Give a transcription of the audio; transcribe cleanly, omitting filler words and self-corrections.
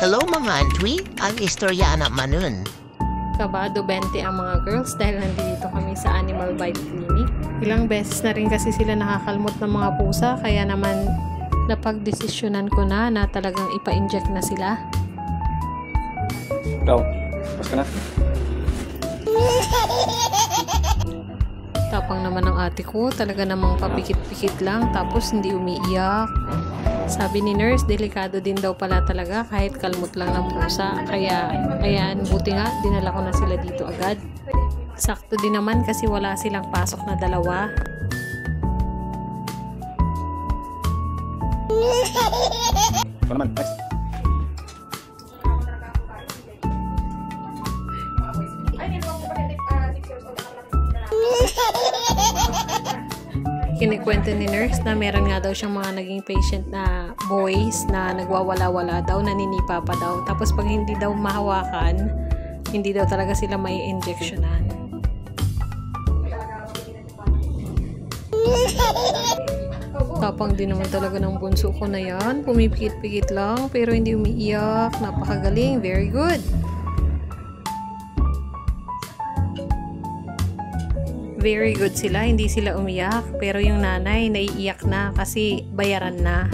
Hello mga antwi, ang istorya na manun. Kabado 20 ang mga girls dahil nandito kami sa Animal Bite Clinic. Ilang beses na rin kasi sila nakakalmot ng mga pusa, kaya naman napagdesisyonan ko na talagang ipa-inject na sila. Ikaw, pas ka na. Tapang naman ng ate ko, talaga namang papikit-pikit lang tapos hindi umiiyak. Sabi ni nurse, delikado din daw pala talaga kahit kalmot lang ng pusa. Kaya, ayan, buti nga, dinala ko na sila dito agad. Sakto din naman kasi wala silang pasok na dalawa. Ikaw naman, next. Kinikwento ni nurse na meron nga daw siyang mga naging patient na boys na nagwawala-wala daw, naninipa pa daw. Tapos pag hindi daw mahawakan, hindi daw talaga sila may injectionan. Tapang din naman talaga ng bunso ko na yan. Pumipikit-pikit lang pero hindi umiiyak. Napakagaling. Very good. Very good sila, hindi sila umiyak, pero yung nanay naiiyak na kasi bayaran na.